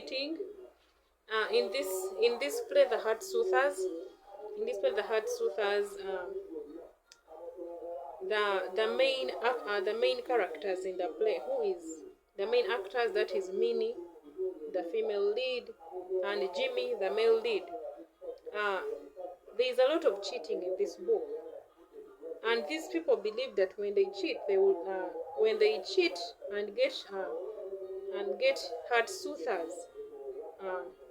cheating. In this play, the Heart Soothers. In this play, the Heart Soothers. The main characters in the play, who is the main actors, that is Minnie, the female lead, and Jimmy, the male lead. There is a lot of cheating in this book, and these people believe that when they cheat, and get heart soothers,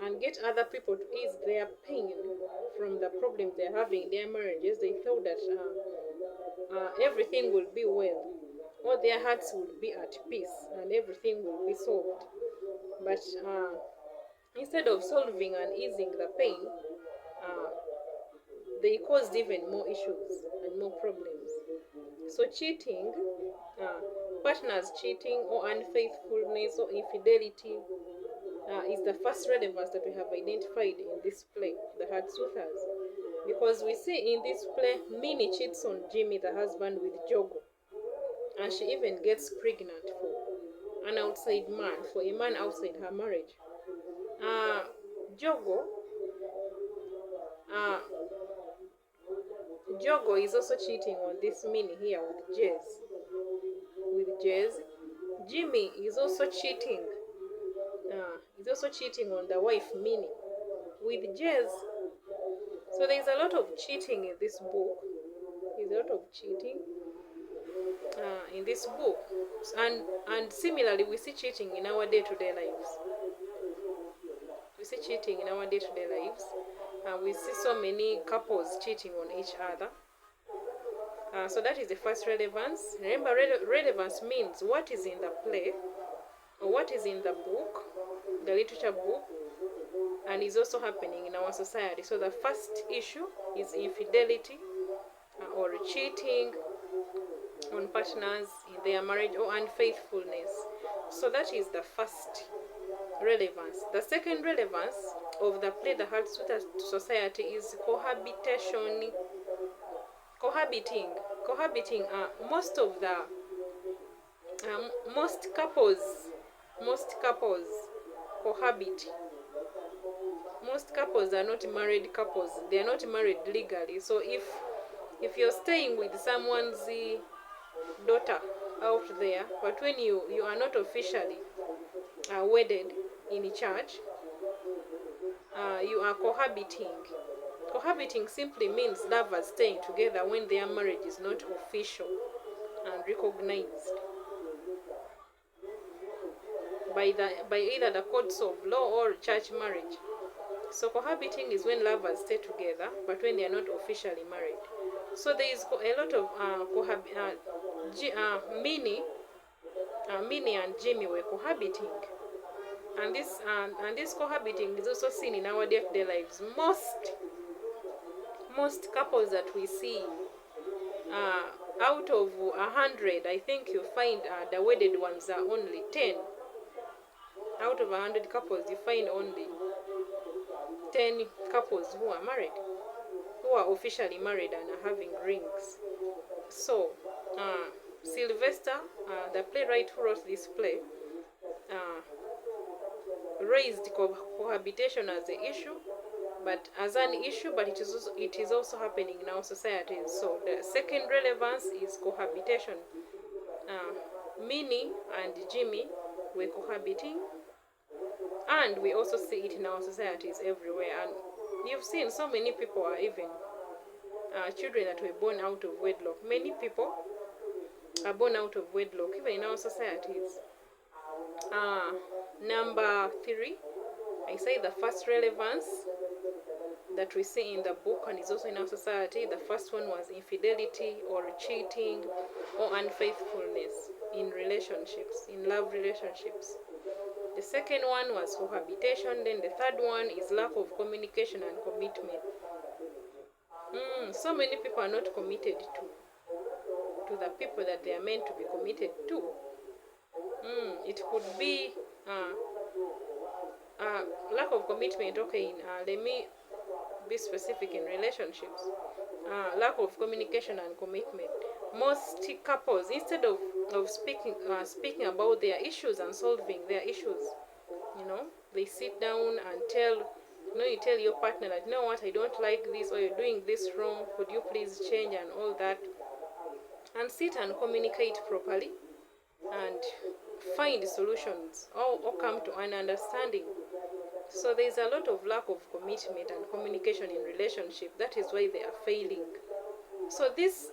and get other people to ease their pain from the problem they're having in their marriages. They thought that everything will be well, all their hearts will be at peace, and everything will be solved. But instead of solving and easing the pain, uh, they caused even more issues and more problems. So cheating, uh, partners cheating or unfaithfulness or infidelity is the first relevance that we have identified in this play, The Heart Soothers. Because we see in this play, Minnie cheats on Jimmy, the husband, with Jogo. And she even gets pregnant for an outside man, for a man outside her marriage. Jogo uh, Jogo is also cheating on this Minnie here with Jez. Jimmy is also cheating. He's also cheating on the wife Minnie with Jez. So there's a lot of cheating in this book. There's a lot of cheating in this book, and similarly, we see cheating in our day-to-day lives. We see cheating in our day-to-day lives. We see so many couples cheating on each other. So that is the first relevance. Remember, relevance means what is in the play, or what is in the book, the literature book, and is also happening in our society. So the first issue is infidelity or cheating on partners in their marriage, or unfaithfulness. So that is the first relevance. The second relevance of the play The Heart Soothers Society is cohabitation. Cohabiting. Most couples cohabit. Most couples are not married couples. They are not married legally. So if you're staying with someone's daughter out there, but when you are not officially wedded in church, you are cohabiting. Cohabiting simply means lovers staying together when their marriage is not official and recognized by either the courts of law or church marriage. So cohabiting is when lovers stay together, but when they are not officially married. So there is a lot of Minnie and Jimmy were cohabiting, and this cohabiting is also seen in our day-to-day lives. Most couples that we see, out of 100, I think you find the wedded ones are only 10. Out of 100 couples, you find only 10 couples who are married, who are officially married and are having rings. So, Sylvester, the playwright who wrote this play, raised cohabitation as an issue, but it is also happening in our societies. So the second relevance is cohabitation. Minnie and Jimmy were cohabiting, and we also see it in our societies everywhere. And you've seen so many people are even children that were born out of wedlock. Many people are born out of wedlock, even in our societies. Number 3, I say the first relevance that we see in the book and is also in our society. The first one was infidelity or cheating or unfaithfulness in relationships, in love relationships. The second one was cohabitation. Then the third one is lack of communication and commitment. So many people are not committed to the people that they are meant to be committed to. It could be lack of commitment. Okay, let me be specific in relationships. Lack of communication and commitment. Most couples, instead of speaking about their issues and solving their issues, they sit down and you tell your partner that, you know what, I don't like this, or you're doing this wrong, could you please change, and all that, and sit and communicate properly and find solutions, or come to an understanding. So there's a lot of lack of commitment and communication in relationship. That is why they are failing. So this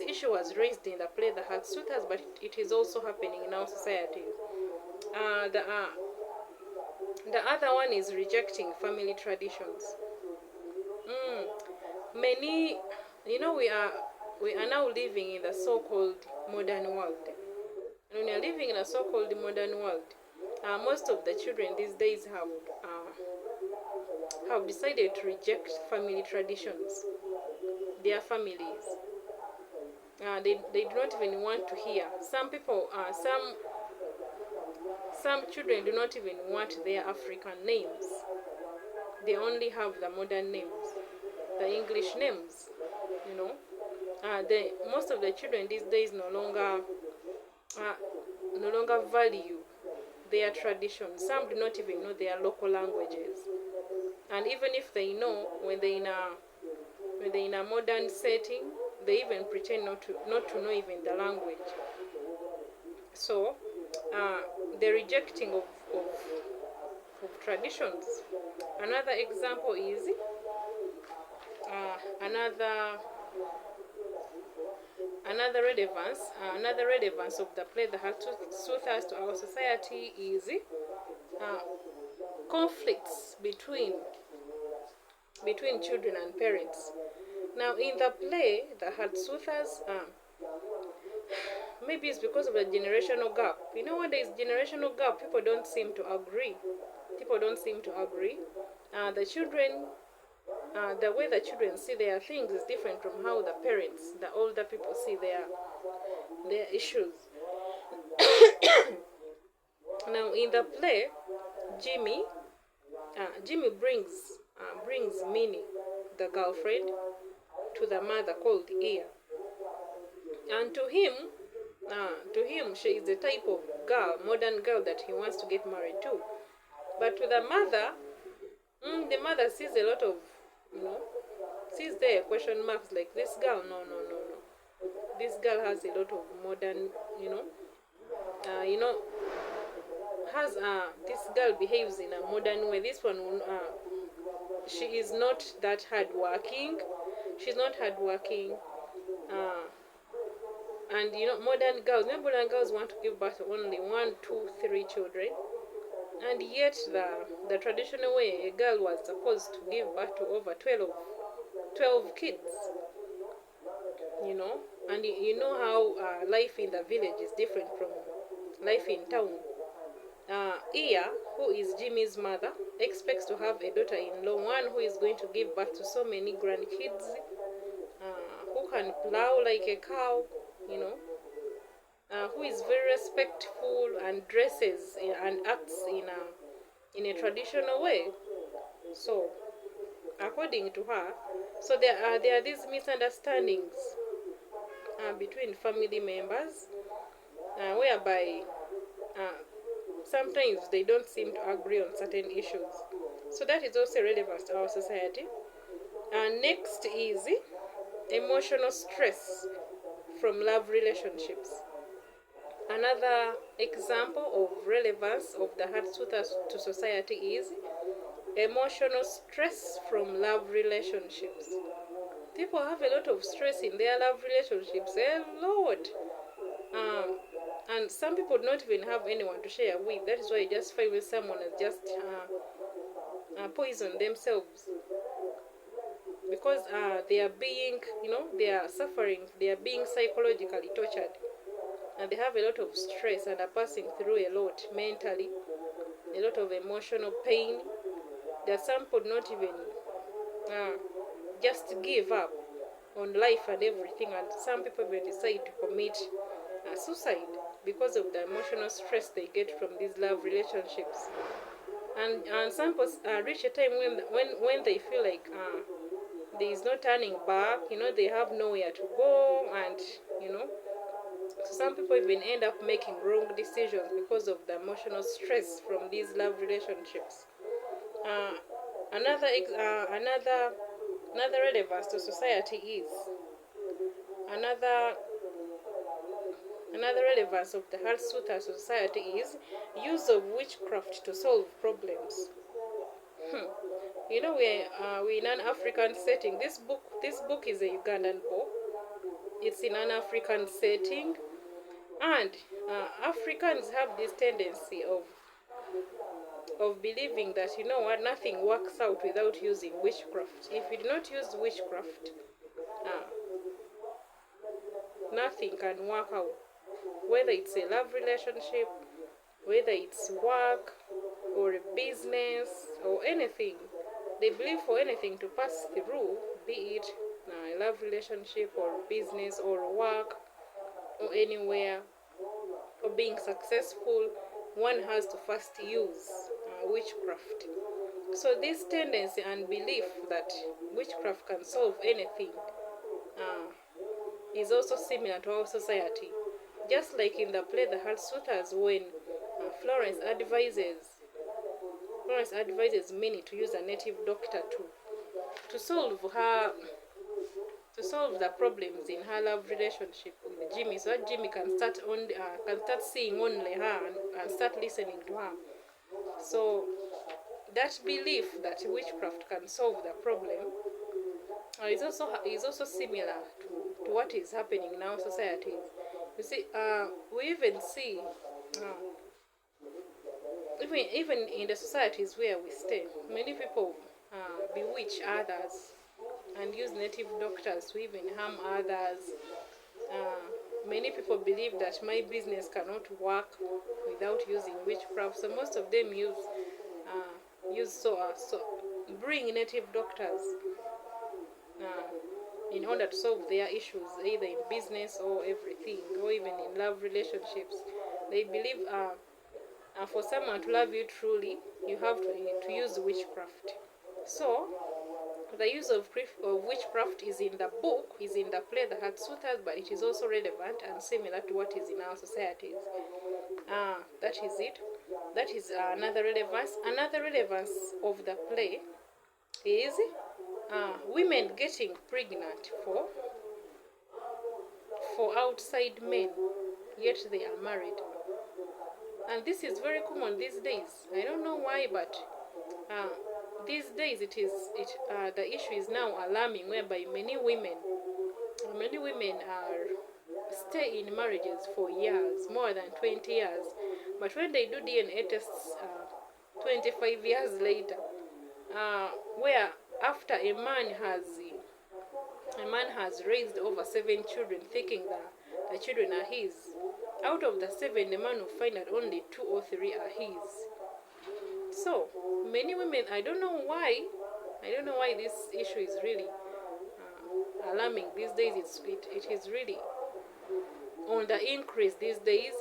issue was raised in the play The Heart Soothers, but it is also happening in our society. Uh, the uh, the other one is rejecting family traditions. Mm. Many, we are now living in the so-called modern world. And when you're living in a so-called modern world, most of the children these days have decided to reject family traditions, their families. They do not even want to hear. Some people, some children do not even want their African names. They only have the modern names, the English names. You know, most of the children these days uh, no longer value their traditions. Some do not even know their local languages, and even if they know, when they're in a modern setting, they even pretend not to know even the language. So, the rejecting of traditions. Another example is uh, another another relevance of the play that has Soothers to our society is uh, conflicts between children and parents. Now, in the play that had Soothers, maybe it's because of the generational gap. You know, when there is generational gap, people don't seem to agree. People don't seem to agree. The children, the way the children see their things is different from how the parents, the older people, see their issues. Now, in the play, Jimmy, Jimmy brings Minnie, the girlfriend, to the mother called Ear, and to him, she is the type of girl, modern girl that he wants to get married to. But to the mother, the mother sees a lot of, you know, sees there question marks like, this girl, no, no, no, no. This girl has a lot of modern, you know, you know, has this girl behaves in a modern way. This one, she is not that hardworking. She's not hardworking. Uh, and modern girls want to give birth to only 1, 2, 3 children. And yet, the traditional way, a girl was supposed to give birth to over 12 kids, you know. And you know how life in the village is different from life in town. Iya, who is Jimmy's mother, expects to have a daughter-in-law, one who is going to give birth to so many grandkids, who can plow like a cow, you know, who is very respectful and dresses and acts in a traditional way. So, according to her, so there are these misunderstandings between family members, whereby uh, sometimes they don't seem to agree on certain issues. So that is also relevant to our society. And next is emotional stress from love relationships. Another example of relevance of the heart to society is emotional stress from love relationships. People have a lot of stress in their love relationships, a lot. Um, and some people do not even have anyone to share with. That is why you just find when someone has just poisoned themselves, because they are being, they are suffering, they are being psychologically tortured, and they have a lot of stress and are passing through a lot mentally, a lot of emotional pain. There are some people not even just give up on life and everything, and some people even decide to commit suicide because of the emotional stress they get from these love relationships. And some people reach a time when they feel like there is no turning back. They have nowhere to go, and So some people even end up making wrong decisions because of the emotional stress from these love relationships. Uh, another relevance to society is another another relevance of the Soothers society is use of witchcraft to solve problems. You know, we're in an African setting. This book is a Ugandan book. It's in an African setting, and Africans have this tendency of believing that, you know what, nothing works out without using witchcraft. If you do not use witchcraft, uh, nothing can work out. Whether it's a love relationship, whether it's work or a business or anything, they believe for anything to pass through, be it a love relationship or business or work or anywhere, or being successful, one has to first use witchcraft. So this tendency and belief that witchcraft can solve anything uh, is also similar to our society. Just like in the play The Soothers, when Florence advises Minnie to use a native doctor to solve the problems in her love relationship with Jimmy, so that Jimmy can start seeing only her and start listening to her. So that belief that witchcraft can solve the problem is also similar to what is happening in our societies. You see, we even see, even in the societies where we stay, many people bewitch others and use native doctors to even harm others. Many people believe that my business cannot work without using witchcraft, so most of them bring native doctors in order to solve their issues, either in business or everything, or even in love relationships. They believe for someone to love you truly, you have to use witchcraft. So the use of witchcraft is in the book, is in the play The Soothers, but it is also relevant and similar to what is in our societies. That is it. That is another relevance. Another relevance of the play is women getting pregnant for outside men, yet they are married. And this is very common these days. I don't know why, but these days the issue is now alarming, whereby many women are stay in marriages for years, more than 20 years, but when they do DNA tests 25 years later, where after a man has raised over 7 children, thinking that the children are his, out of the 7, the man will find that only 2 or 3 are his. So many women, I don't know why this issue is really alarming these days. It is really on the increase these days.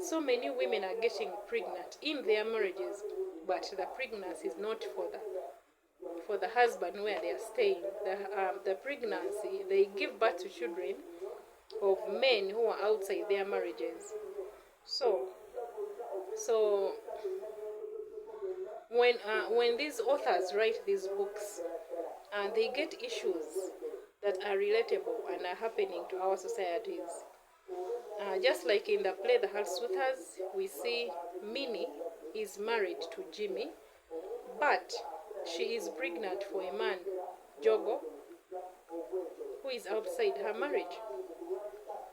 So many women are getting pregnant in their marriages, but the pregnancy is not for the husband where they are staying. The pregnancy, they give birth to children of men who are outside their marriages. So when these authors write these books, and they get issues that are relatable and are happening to our societies. Just like in the play The Soothers, we see Minnie is married to Jimmy, but she is pregnant for a man, Jogo, who is outside her marriage.